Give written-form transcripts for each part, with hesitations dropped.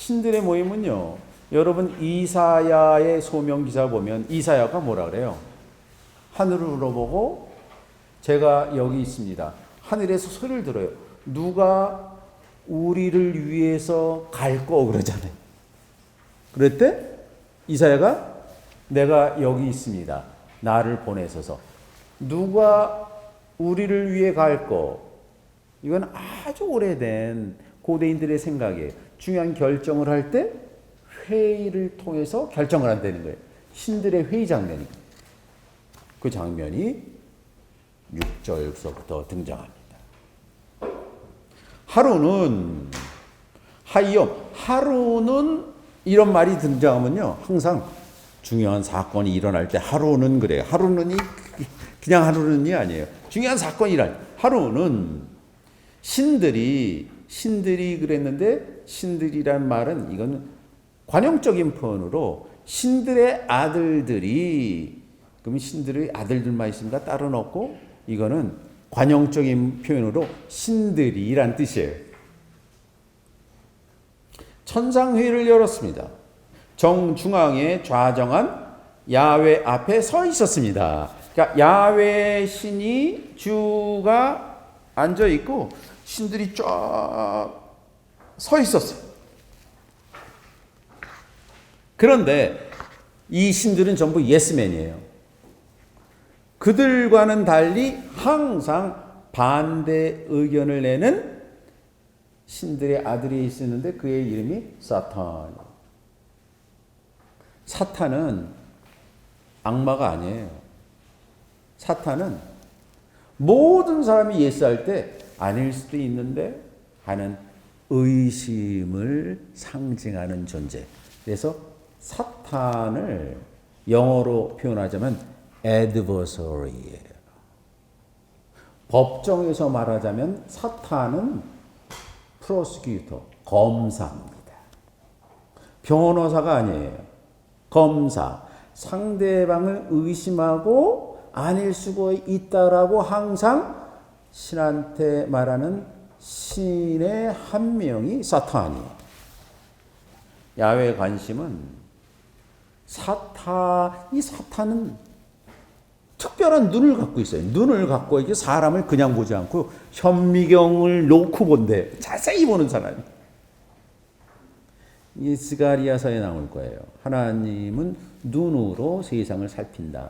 신들의 모임은요, 여러분 이사야의 소명 기사 보면 이사야가 뭐라 그래요? 하늘을 울어보고 제가 여기 있습니다. 하늘에서 소리를 들어요. 누가 우리를 위해서 갈 거 그러잖아요. 그랬대 이사야가 내가 여기 있습니다. 나를 보내소서. 누가 우리를 위해 갈 거. 이건 아주 오래된 고대인들의 생각이에요. 중요한 결정을 할 때 회의를 통해서 결정을 한다는 거예요. 신들의 회의 장면이. 그 장면이 6절서부터 등장합니다. 하루는 이런 말이 등장하면요. 항상 중요한 사건이 일어날 때 하루는 그래요. 하루는이 그냥 하루는이 아니에요. 중요한 사건이 일어날 때 하루는 신들이 그랬는데 신들이란 말은 이건 관용적인 표현으로 신들의 아들들이 그러면 신들의 아들들만 있습니까? 따로 넣고 이거는 관용적인 표현으로 신들이란 뜻이에요. 천상회의를 열었습니다. 정중앙에 좌정한 야훼 앞에 서 있었습니다. 그러니까 야훼 신이 주가 앉아 있고 신들이 쫙 서 있었어요. 그런데 이 신들은 전부 예스맨이에요. 그들과는 달리 항상 반대 의견을 내는 신들의 아들이 있었는데 그의 이름이 사탄. 사탄은 악마가 아니에요. 사탄은 모든 사람이 예스할 때 아닐 수도 있는데 하는 의심을 상징하는 존재. 그래서 사탄을 영어로 표현하자면 adversary예요. 법정에서 말하자면 사탄은 prosecutor, 검사입니다. 변호사가 아니에요. 검사. 상대방을 의심하고 아닐 수가 있다라고 항상 신한테 말하는 신의 한 명이 사탄이에요. 야훼의 관심은 이 사탄은 특별한 눈을 갖고 있어요. 눈을 갖고 이게 사람을 그냥 보지 않고 현미경을 놓고 본대. 자세히 보는 사람이. 이 스가리야서에 나올 거예요. 하나님은 눈으로 세상을 살핀다.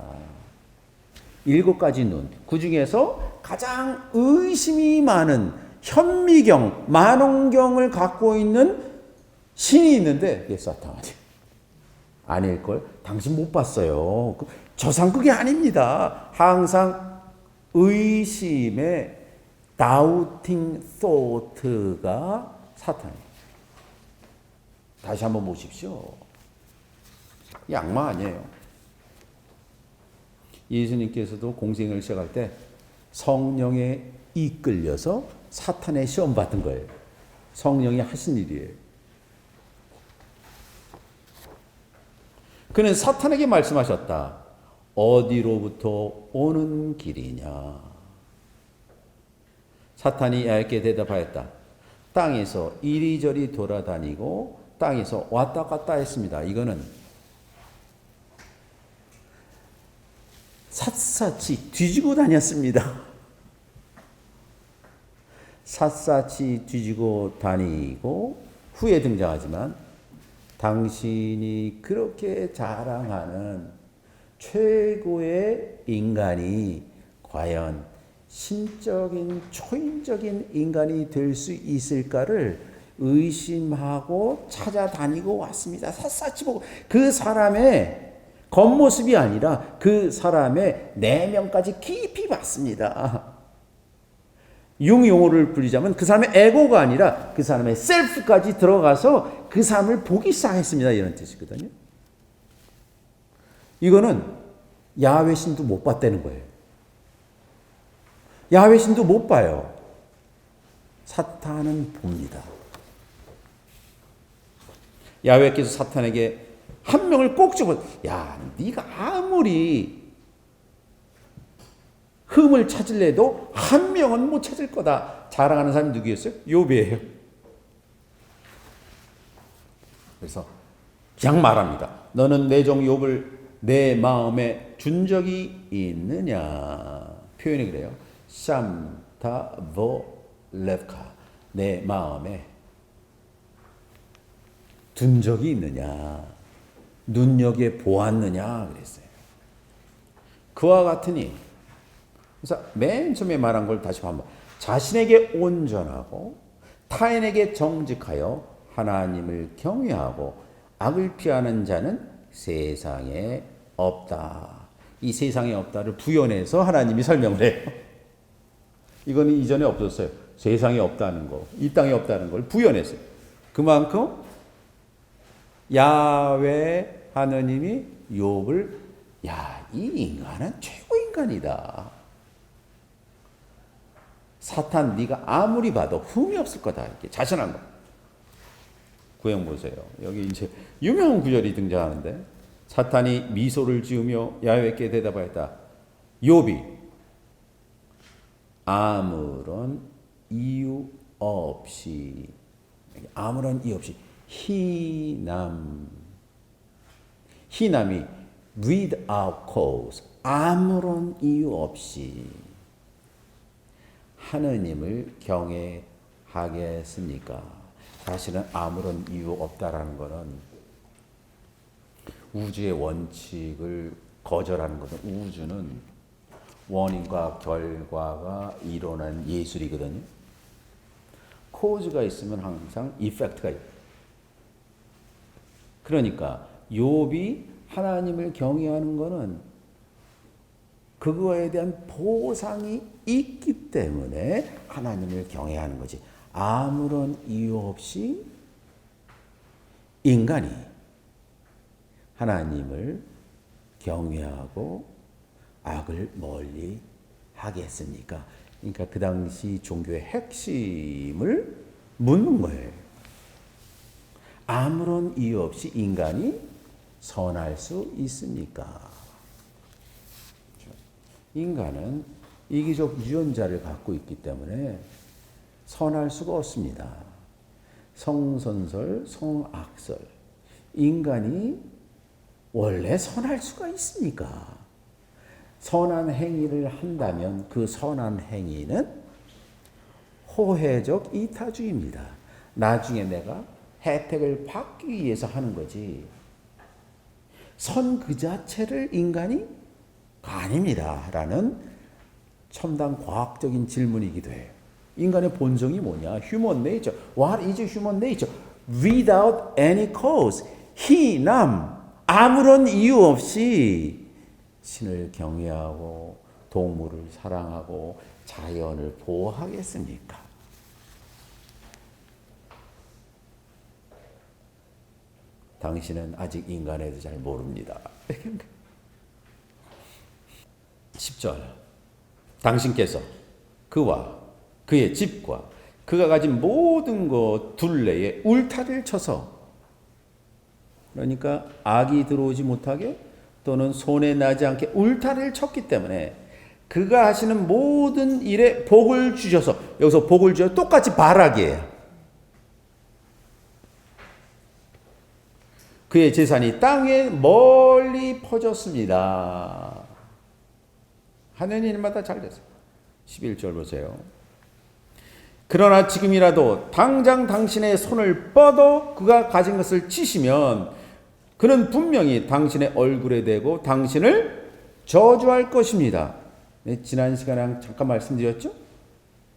7가지 눈. 그 중에서 가장 의심이 많은 현미경, 만원경을 갖고 있는 신이 있는데 그게 사탄이에요. 아닐걸? 당신 못 봤어요. 저상 그게 아닙니다. 항상 의심의 doubting thought가 사탄이에요. 다시 한번 보십시오. 이 악마 아니에요. 예수님께서도 공생을 시작할 때 성령에 이끌려서 사탄의 시험 받은 거예요. 성령이 하신 일이에요. 그는 사탄에게 말씀하셨다. 어디로부터 오는 길이냐? 사탄이 얇게 대답하였다. 땅에서 이리저리 돌아다니고 땅에서 왔다 갔다 했습니다. 이거는 샅샅이 뒤지고 다녔습니다. 샅샅이 뒤지고 다니고 후에 등장하지만 당신이 그렇게 자랑하는 최고의 인간이 과연 신적인 초인적인 인간이 될 수 있을까를 의심하고 찾아다니고 왔습니다. 샅샅이 보고 그 사람의 겉모습이 아니라 그 사람의 내면까지 깊이 봤습니다. 용어를 부리자면 그 사람의 에고가 아니라 그 사람의 셀프까지 들어가서 그 사람을 보기 시작했습니다. 이런 뜻이거든요. 이거는 야훼 신도 못 봤다는 거예요. 야훼 신도 못 봐요. 사탄은 봅니다. 야훼께서 사탄에게 한 명을 꼭 집어, 야, 네가 아무리 흠을 찾을래도 한 명은 못 찾을 거다. 자랑하는 사람이 누구였어요? 욥이에요. 그래서 그냥 말합니다. 너는 내 종 욥을 내 마음에 둔 적이 있느냐? 표현이 그래요. 샴타볼레카, 내 마음에 둔 적이 있느냐? 눈여겨 보았느냐? 그랬어요. 그와 같으니, 그래서 맨 처음에 말한 걸 다시 한번, 자신에게 온전하고 타인에게 정직하여 하나님을 경외하고 악을 피하는 자는 세상에 없다. 이 세상에 없다를 부연해서 하나님이 설명을 해요. 이거는 이전에 없었어요. 세상에 없다는 거, 이 땅에 없다는 걸 부연했어요. 그만큼 야훼 하느님이 욥을, 야, 이 인간은 최고 인간이다. 사탄 네가 아무리 봐도 흠이 없을 거다. 이렇게 자신한 거. 구형 보세요. 여기 이제 유명한 구절이 등장하는데, 사탄이 미소를 지으며 야훼께 대답하였다. 욥이 아무런 이유 없이, 아무런 이유 없이 희남이 without cause, 아무런 이유 없이 하느님을 경외하겠습니까? 사실은 아무런 이유 없다라는 것은 우주의 원칙을 거절하는 것은, 우주는 원인과 결과가 일어난 예술이거든요. 코즈가 있으면 항상 이펙트가 있고, 그러니까 욥이 하나님을 경외하는 것은 그거에 대한 보상이 있기 때문에 하나님을 경외하는 거지. 아무런 이유 없이 인간이 하나님을 경외하고 악을 멀리 하겠습니까? 그러니까 그 당시 종교의 핵심을 묻는 거예요. 아무런 이유 없이 인간이 선할 수 있습니까? 인간은 이기적 유전자를 갖고 있기 때문에 선할 수가 없습니다. 성선설, 성악설. 인간이 원래 선할 수가 있습니까? 선한 행위를 한다면 그 선한 행위는 호혜적 이타주의입니다. 나중에 내가 혜택을 받기 위해서 하는 거지, 선 그 자체를 인간이 아닙니다 라는 첨단 과학적인 질문이기도 해요. 인간의 본성이 뭐냐? Human nature. What is human nature? Without any cause. 희남. 아무런 이유 없이 신을 경외하고 동물을 사랑하고 자연을 보호하겠습니까? 당신은 아직 인간에 대해서 잘 모릅니다. 10절. 당신께서 그와 그의 집과 그가 가진 모든 것 둘레에 울타리를 쳐서, 그러니까 악이 들어오지 못하게 또는 손에 나지 않게 울타리를 쳤기 때문에 그가 하시는 모든 일에 복을 주셔서, 여기서 복을 주셔서 똑같이 바라기예요. 그의 재산이 땅에 멀리 퍼졌습니다. 하는 일마다 잘 됐어요. 11절 보세요. 그러나 지금이라도 당장 당신의 손을 뻗어 그가 가진 것을 치시면 그는 분명히 당신의 얼굴에 대고 당신을 저주할 것입니다. 네, 지난 시간에 잠깐 말씀드렸죠?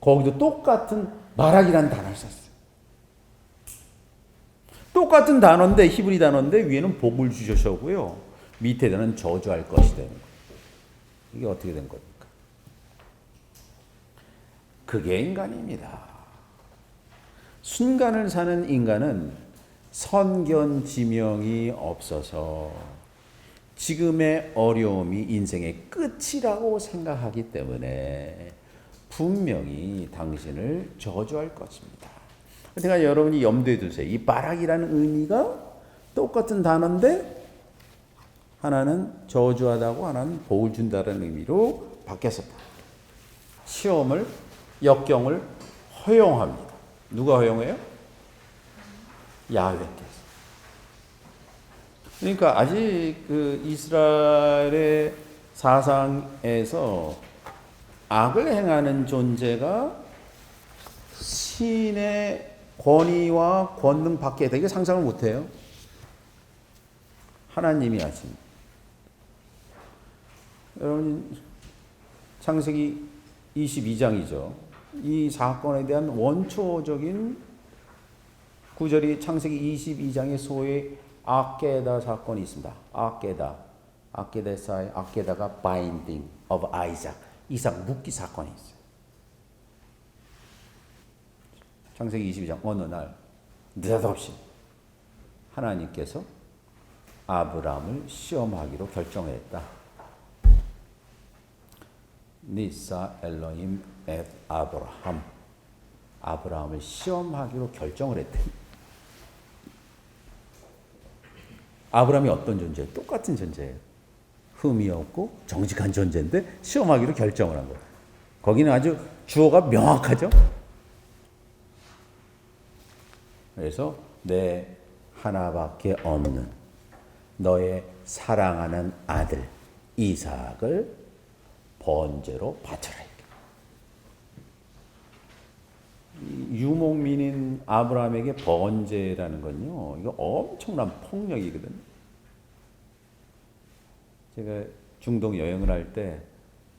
거기도 똑같은 말하기라는 단어를 썼어요. 똑같은 단어인데, 히브리 단어인데 위에는 복을 주셔서고요, 밑에는 저주할 것이 되는 거예요. 이게 어떻게 된 겁니까? 그게 인간입니다. 순간을 사는 인간은 선견지명이 없어서 지금의 어려움이 인생의 끝이라고 생각하기 때문에 분명히 당신을 저주할 것입니다. 그러니까 여러분이 염두에 두세요. 이 바락이라는 의미가 똑같은 단어인데 하나는 저주하다고, 하나는 복을 준다는 의미로 바뀌었습니다. 시험을, 역경을 허용합니다. 누가 허용해요? 야훼께서. 그러니까 아직 그 이스라엘의 사상에서 악을 행하는 존재가 신의 권위와 권능 밖에 되게 상상을 못해요. 하나님이 하십니다. 여러분 창세기 22장이죠. 이 사건에 대한 원초적인 구절이 창세기 22장의 소위 아케다 사건이 있습니다. 아케다가 binding of Isaac, 이삭 묶기 사건이 있어요. 창세기 22장 어느 날 느닷없이 하나님께서 아브라함을 시험하기로 결정했다. 니사 엘로힘 앳 아브라함, 아브라함을 시험하기로 결정을 했대. 아브라함이 어떤 존재예요? 똑같은 존재예요. 흠이 없고 정직한 존재인데 시험하기로 결정을 한 거예요. 거기는 아주 주어가 명확하죠. 그래서 내 하나밖에 없는 너의 사랑하는 아들 이삭을 번제로 바쳐라. 유목민인 아브라함에게 번제라는 건요, 이거 엄청난 폭력이거든요. 제가 중동 여행을 할 때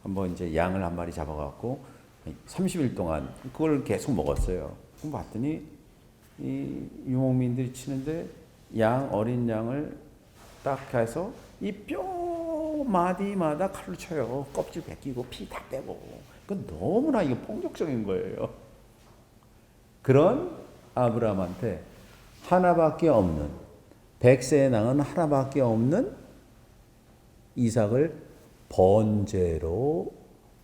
한번 이제 양을 한 마리 잡아갖고 30일 동안 그걸 계속 먹었어요. 그럼 봤더니 이 유목민들이 치는데 어린 양을 딱 해서 이 뼈 마디마다 칼로 쳐요. 껍질 벗기고 피 다 빼고. 그건 너무나 이게 폭력적인 거예요. 그런 아브라함한테 하나밖에 없는, 백세에 낳은 하나밖에 없는 이삭을 번제로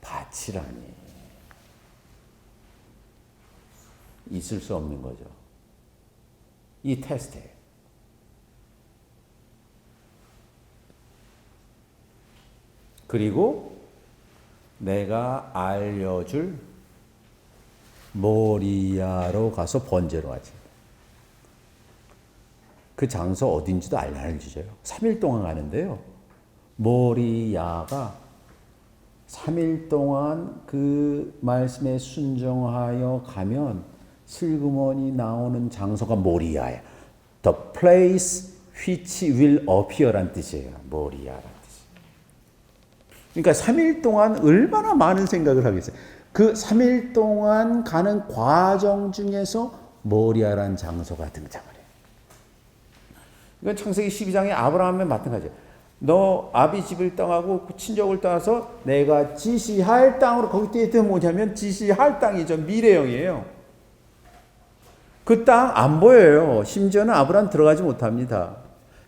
바치라니. 있을 수 없는 거죠. 이 테스트예요. 그리고 내가 알려줄 모리아로 가서 번제로 하지. 그 장소 어딘지도 알려주죠. 3일 동안 가는데요. 모리아가 3일 동안 그 말씀에 순종하여 가면 슬그머니 나오는 장소가 모리아야. The place which will appear란 뜻이에요. 모리아란 뜻이. 그러니까 3일 동안 얼마나 많은 생각을 하겠어요. 그 3일 동안 가는 과정 중에서 모리아란 장소가 등장을 해요. 이건 창세기 12장의 아브라함에 마찬가지예요. 너 아비 집을 떠나고 친족을 떠나서 내가 지시할 땅으로, 거기 뜻이 뭐냐면 지시할 땅이죠. 미래형이에요. 그 땅 안 보여요. 심지어는 아브라함 들어가지 못합니다.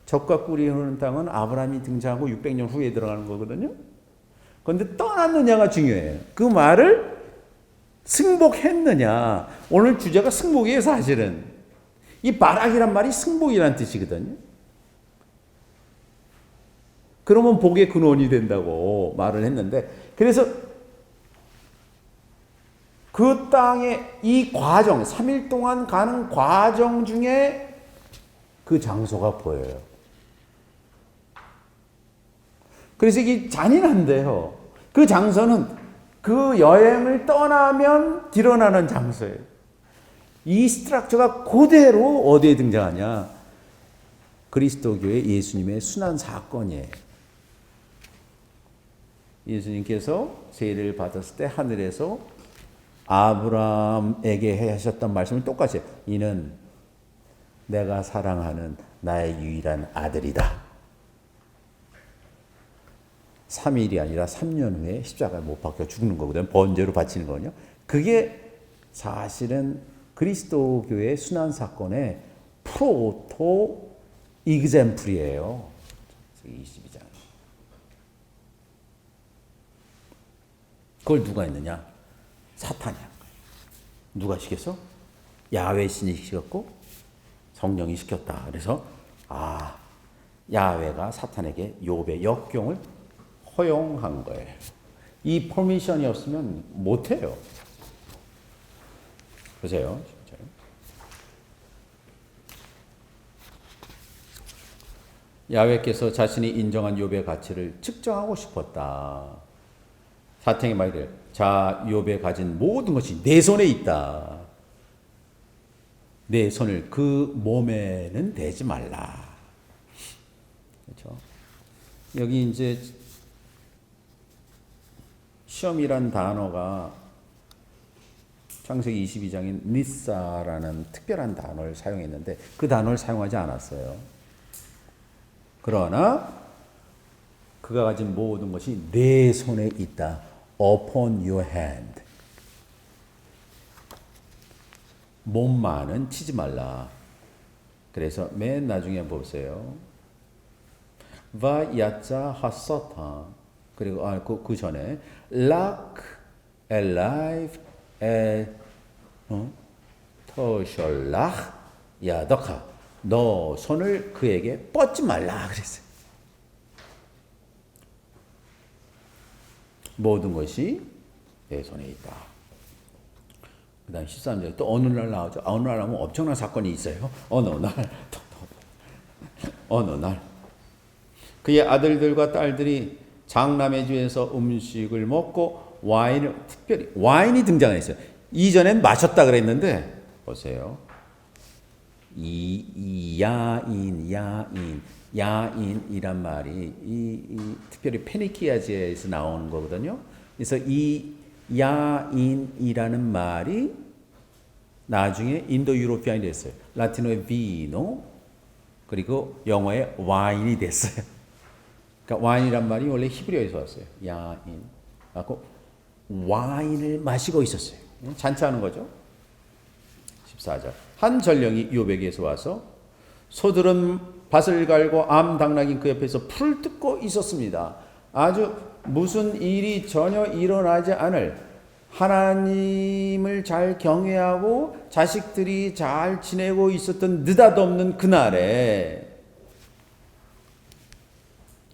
젖과 꿀이 흐르는 땅은 아브라함이 등장하고 600년 후에 들어가는 거거든요. 그런데 떠났느냐가 중요해요. 그 말을 승복했느냐. 오늘 주제가 승복이에요, 사실은. 이 바락이란 말이 승복이란 뜻이거든요. 그러면 복의 근원이 된다고 말을 했는데, 그래서 그 땅의 이 과정, 3일 동안 가는 과정 중에 그 장소가 보여요. 그래서 이게 잔인한데요. 그 장소는 그 여행을 떠나면 드러나는 장소예요. 이 스트럭처가 그대로 어디에 등장하냐? 그리스도교의 예수님의 순환 사건이에요. 예수님께서 세례를 받았을 때 하늘에서 아브라함에게 하셨던 말씀을 똑같이 해요. 이는 내가 사랑하는 나의 유일한 아들이다. 3일이 아니라 3년 후에 십자가에 못 박혀 죽는 거거든요. 번제로 바치는 거거든요. 그게 사실은 그리스도교의 순환 사건의 프로토 이그젬플이에요. 22장. 그걸 누가 했느냐? 사탄이 한 거예요. 누가 시켰어? 야훼 신이 시켰고 성령이 시켰다. 그래서 야훼가 사탄에게 욥의 역경을 허용한 거예요. 이 퍼미션이 없으면 못해요. 보세요. 야훼께서 자신이 인정한 욥의 가치를 측정하고 싶었다. 사탱의 말이래. 자, 욥의 가진 모든 것이 내 손에 있다. 내 손을 그 몸에는 대지 말라. 그렇죠? 여기 이제 시험이란 단어가 창세기 22장인 니사라는 특별한 단어를 사용했는데 그 단어를 사용하지 않았어요. 그러나 그가 가진 모든 것이 내 손에 있다. Upon your hand. 몸만은 치지 말라. 그래서 맨 나중에 보세요. 바야자 하사타. 그리고 그 전에 락 엘라이프 에 터셜락 야더카. 너 손을 그에게 뻗지 말라 그랬어요. 모든 것이 내 손에 있다. 그 다음 13절에 또 어느 날 나오죠. 어느 날 하면 엄청난 사건이 있어요. 어느 날 그의 아들들과 딸들이 장남의 집에서 음식을 먹고 와인을 특별히 와인이 등장했어요. 이전엔 마셨다 그랬는데 보세요. 야인이란 말이 특별히 페니키아지에서 나오는 거거든요. 그래서 이 야인이라는 말이 나중에 인도 유로피안이 됐어요. 라틴어의 비노 그리고 영어의 와인이 됐어요. 그러니까 와인이란 말이 원래 히브리어에서 왔어요. 야인. 그래서 와인을 마시고 있었어요. 잔치하는 거죠. 14절. 한 전령이 욥에게서 와서 소들은 밭을 갈고 암당나귀는 그 옆에서 풀을 뜯고 있었습니다. 아주 무슨 일이 전혀 일어나지 않을 하나님을 잘 경외하고 자식들이 잘 지내고 있었던 느닷없는 그날에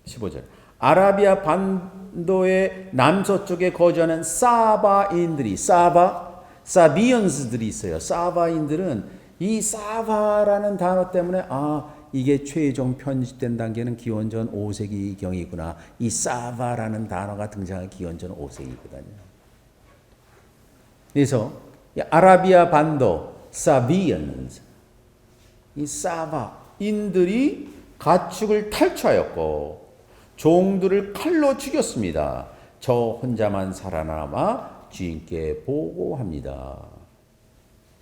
15절. 아라비아 반도의 남서쪽에 거주하는 사바인들이 사비언스들이 있어요. 사바인들은 이 사바라는 단어 때문에 이게 최종 편집된 단계는 기원전 5세기경이구나. 이 사바라는 단어가 등장한 기원전 5세기거든요. 그래서 아라비아 반도 사비언스 이 사바인들이 가축을 탈취하였고 종들을 칼로 죽였습니다. 저 혼자만 살아남아 주인께 보고합니다.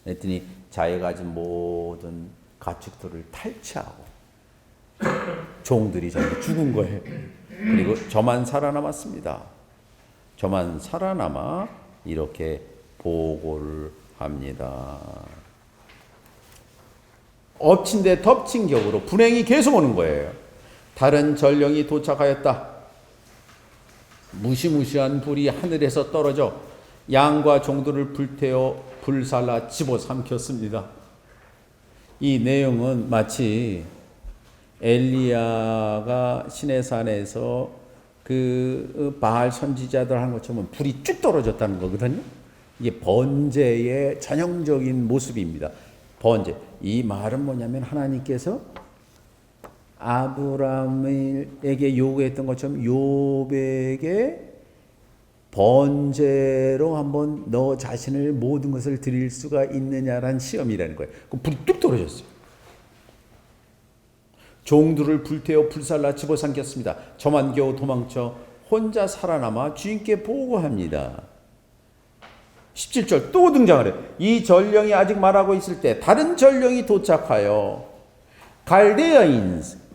그랬더니 자기가 가진 모든 가축들을 탈취하고 종들이 전부 죽은 거예요. 그리고 저만 살아남았습니다. 저만 살아남아 이렇게 보고를 합니다. 엎친 데 덮친 격으로 불행이 계속 오는 거예요. 다른 전령이 도착하였다. 무시무시한 불이 하늘에서 떨어져 양과 종들을 불태워 불살라 집어삼켰습니다. 이 내용은 마치 엘리야가 시내산에서 그 바알 선지자들 한 것처럼 불이 쭉 떨어졌다는 거거든요. 이게 번제의 전형적인 모습입니다. 번제. 이 말은 뭐냐면 하나님께서 아브라함에게 요구했던 것처럼 욥에게 번제로 한번 너 자신을 모든 것을 드릴 수가 있느냐라는 시험이라는 거예요. 그 불이 뚝 떨어졌어요. 종들을 불태워 불살라 집어삼켰습니다. 저만 겨우 도망쳐 혼자 살아남아 주인께 보고합니다. 17절 또 등장을 해요. 이 전령이 아직 말하고 있을 때 다른 전령이 도착하여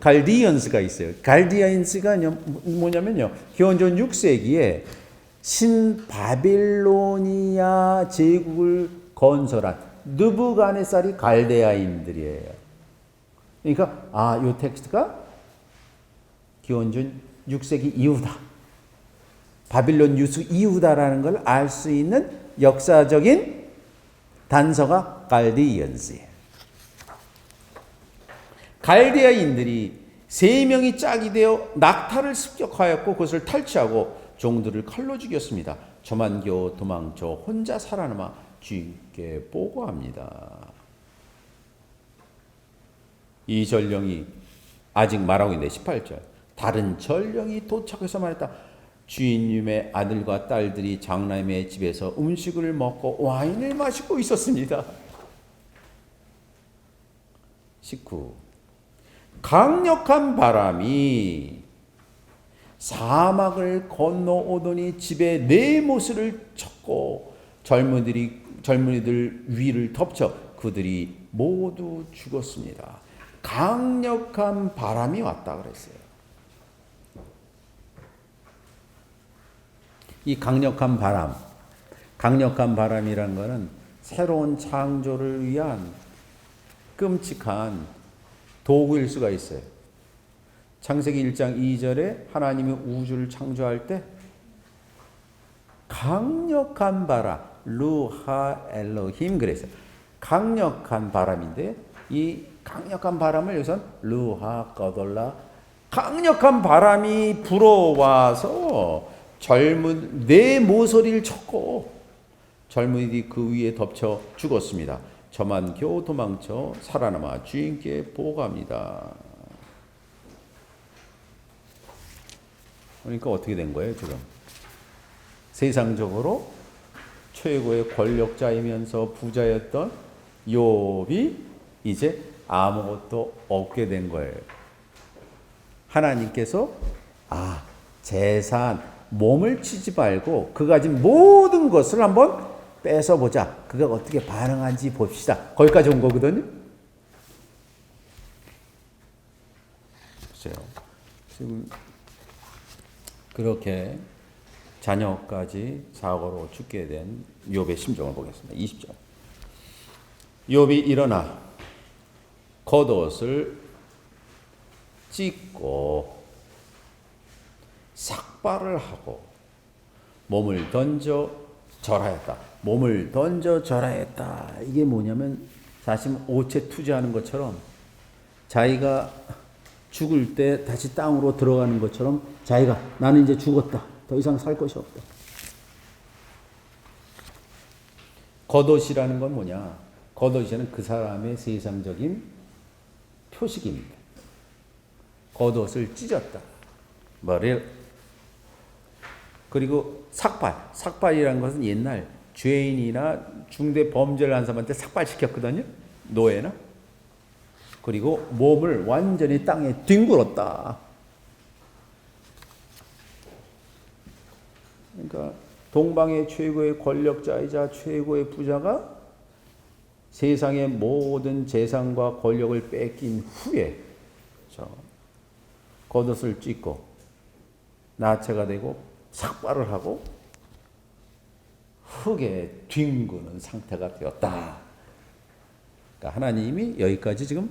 갈디언스가 있어요. 갈디언스가 뭐냐면요. 기원전 6세기에 신바빌로니아 제국을 건설한 느부갓네살이 갈데아인들이에요. 그러니까 이 텍스트가 기원전 6세기 이후다. 바빌론 유수 이후다라는 걸 알 수 있는 역사적인 단서가 갈디언스예요. 갈데아인들이 3명이 짝이 되어 낙타를 습격하였고 그것을 탈취하고 종들을 칼로 죽였습니다. 저만 겨우 도망쳐 혼자 살아남아 주인께 보고합니다. 이 전령이 아직 말하고 있는데 18절. 다른 전령이 도착해서 말했다. 주인님의 아들과 딸들이 장남의 집에서 음식을 먹고 와인을 마시고 있었습니다. 19. 강력한 바람이 사막을 건너오더니 집에 네 못을 쳤고 젊은이들 위를 덮쳐 그들이 모두 죽었습니다. 강력한 바람이 왔다 그랬어요. 이 강력한 바람이란 것은 새로운 창조를 위한 끔찍한 도구일 수가 있어요. 창세기 1장 2절에 하나님이 우주를 창조할 때 강력한 바람, 루하 엘로힘 그랬어요. 강력한 바람인데 이 강력한 바람을 여기서 루하 거돌라, 강력한 바람이 불어와서 네 모서리를 쳤고 젊은이들이 그 위에 덮쳐 죽었습니다. 저만 겨우 도망쳐 살아남아 주인께 보고합니다. 그러니까 어떻게 된 거예요 지금? 세상적으로 최고의 권력자이면서 부자였던 욥이 이제 아무것도 없게 된 거예요. 하나님께서 재산, 몸을 치지 말고 그 가진 모든 것을 한번 뺏어보자. 그가 어떻게 반응한지 봅시다. 거기까지 온 거거든요. 글쎄요. 지금 그렇게 자녀까지 사고로 죽게 된 욥의 심정을 보겠습니다. 20절. 욥이 일어나 겉옷을 찢고 삭발을 하고 몸을 던져 절하였다. 몸을 던져 절하였다. 이게 뭐냐면 사실 오체 투자하는 것처럼 자기가 죽을 때 다시 땅으로 들어가는 것처럼 자기가 나는 이제 죽었다. 더 이상 살 것이 없다. 겉옷이라는 건 뭐냐? 겉옷이는 그 사람의 세상적인 표식입니다. 겉옷을 찢었다. 머리를. 그리고 삭발이라는 것은 옛날 죄인이나 중대 범죄를 한 사람한테 삭발시켰거든요. 노예나. 그리고 몸을 완전히 땅에 뒹굴었다. 그러니까 동방의 최고의 권력자이자 최고의 부자가 세상의 모든 재산과 권력을 뺏긴 후에 겉옷을 찢고 나체가 되고 삭발을 하고 흙에 뒹구는 상태가 되었다. 그러니까 하나님이 여기까지 지금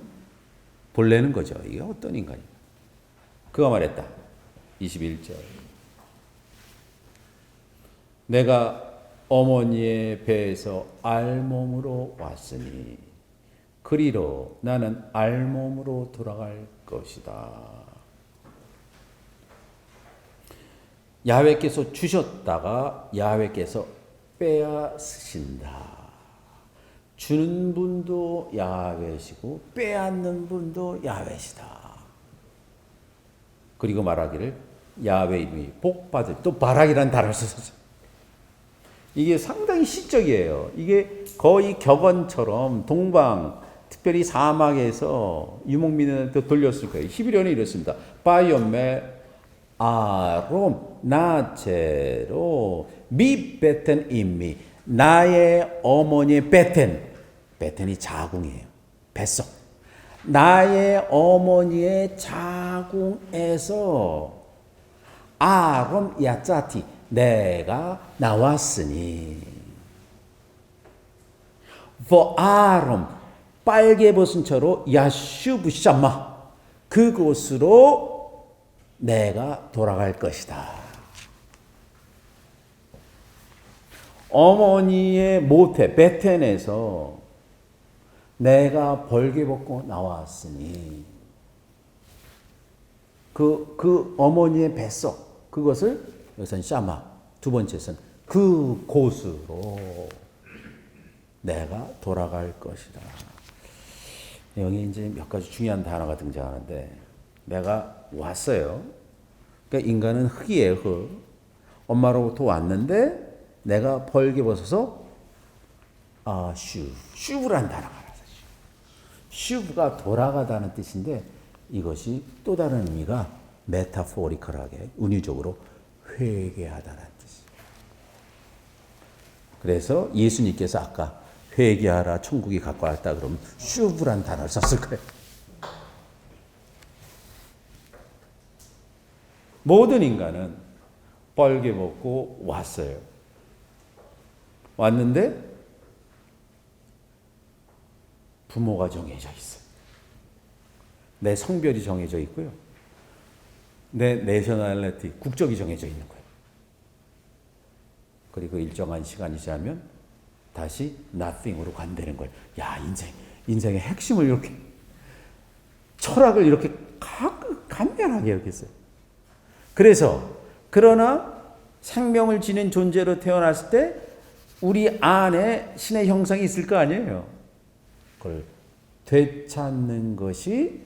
볼래는 거죠. 이게 어떤 인간이냐. 그가 말했다. 21절. 내가 어머니의 배에서 알몸으로 왔으니 그리로 나는 알몸으로 돌아갈 것이다. 야훼께서 주셨다가 야훼께서 빼앗으신다. 주는 분도 야훼시고 빼앗는 분도 야훼시다. 그리고 말하기를 야훼 이름이 복받을, 또 바락이라는 단어를 썼어요. 이게 상당히 시적이에요. 이게 거의 격언처럼 동방, 특별히 사막에서 유목민한테 돌렸을 거예요. 히브리어는 이렇습니다. 바이옴메 아롬 나체로 미 베텐 임미, 나의 어머니의 베텐이 자궁이에요. 뱃속. 나의 어머니의 자궁에서 아롬 야짜티, 내가 나왔으니. 아롬, 빨개벗은 채로 야슈브샤마, 그곳으로 내가 돌아갈 것이다. 어머니의 모태, 베텐에서 내가 벌게 벗고 나왔으니 그 어머니의 뱃속, 그것을 여기서는 샤마, 두 번째선 그곳으로 내가 돌아갈 것이다. 여기 이제 몇 가지 중요한 단어가 등장하는데 내가 왔어요. 그러니까 인간은 흙이에요, 흙. 엄마로부터 왔는데 내가 벌게 벗어서 슈브란 단어가 나서 슈브가 돌아가다는 뜻인데 이것이 또 다른 의미가 메타포리컬하게 은유적으로 회개하다는 뜻이에요. 그래서 예수님께서 아까 회개하라 천국이 가까웠다 그러면 슈브란 단어를 썼을 거예요. 모든 인간은 벌게 벗고 왔어요. 왔는데 부모가 정해져 있어요. 내 성별이 정해져 있고요. 내 내셔널리티, 국적이 정해져 있는 거예요. 그리고 일정한 시간이 지나면 다시 nothing으로 간다는 거예요. 야, 인생의 핵심을 이렇게 철학을 이렇게 간단하게 이렇게 했어요. 그러나 생명을 지닌 존재로 태어났을 때 우리 안에 신의 형상이 있을 거 아니에요. 그걸 되찾는 것이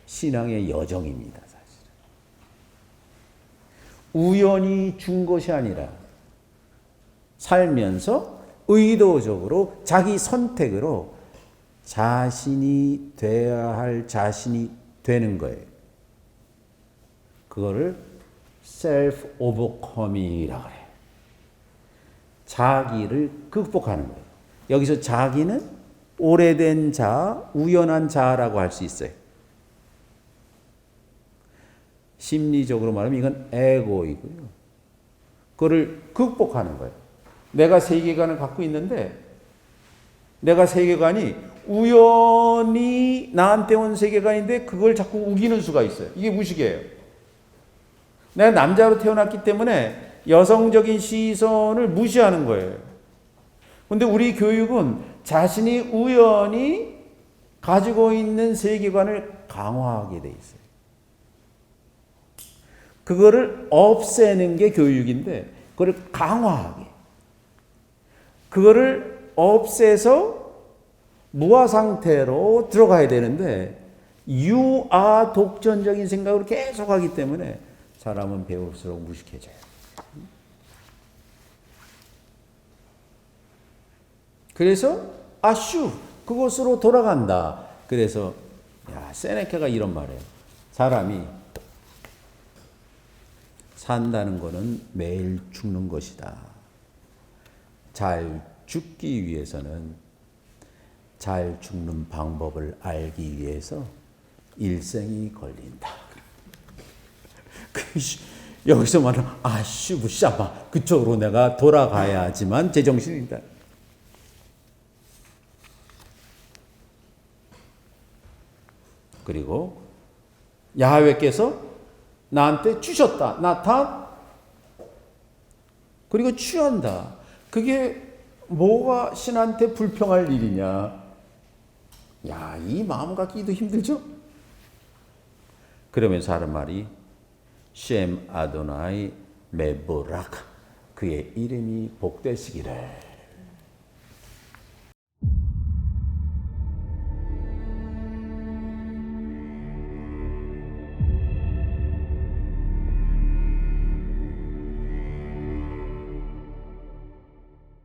신앙의 여정입니다. 사실은. 우연히 준 것이 아니라 살면서 의도적으로 자기 선택으로 자신이 되어야 할 자신이 되는 거예요. 그거를 self overcoming이라고 해요. 자기를 극복하는 거예요. 여기서 자기는 오래된 자, 우연한 자라고 할 수 있어요. 심리적으로 말하면 이건 에고이고요. 그거를 극복하는 거예요. 내가 세계관을 갖고 있는데 내가 세계관이 우연히 나한테 온 세계관인데 그걸 자꾸 우기는 수가 있어요. 이게 무식이에요. 내가 남자로 태어났기 때문에 여성적인 시선을 무시하는 거예요. 그런데 우리 교육은 자신이 우연히 가지고 있는 세계관을 강화하게 돼 있어요. 그거를 없애는 게 교육인데 그거를 강화하게. 그거를 없애서 무아 상태로 들어가야 되는데 유아 독전적인 생각으로 계속 하기 때문에 사람은 배울수록 무식해져요. 그래서 그것으로 돌아간다. 그래서 세네카가 이런 말이에요. 사람이 산다는 것은 매일 죽는 것이다. 잘 죽기 위해서는 잘 죽는 방법을 알기 위해서 일생이 걸린다. 여기서 말하는 샤마 그쪽으로 내가 돌아가야지만 제정신이다. 그리고 야훼께서 나한테 주셨다. 나타 그리고 취한다. 그게 뭐가 신한테 불평할 일이냐. 야, 이 마음 갖기도 힘들죠? 그러면서 하는 말이 셴 아도나이 메보락 그의 이름이 복되시기를.